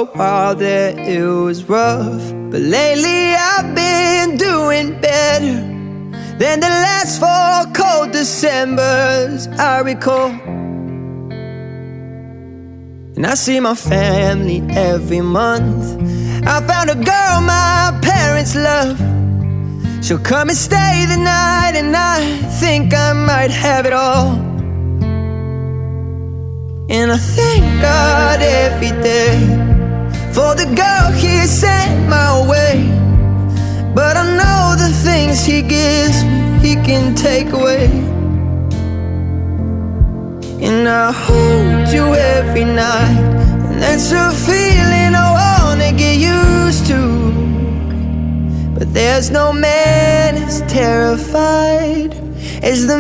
a while there it was rough, but lately I've been doing better than the last 4 cold Decembers I recall. And I see my family every month. I found a girl my parents love. She'll come and stay the night, and I think I might have it all. And I thank God every day for the girl He sent my way. But I know the things He gives me, He can take away. And I hold you every night, and that's a feeling I wanna get used to. But there's no man as terrified as the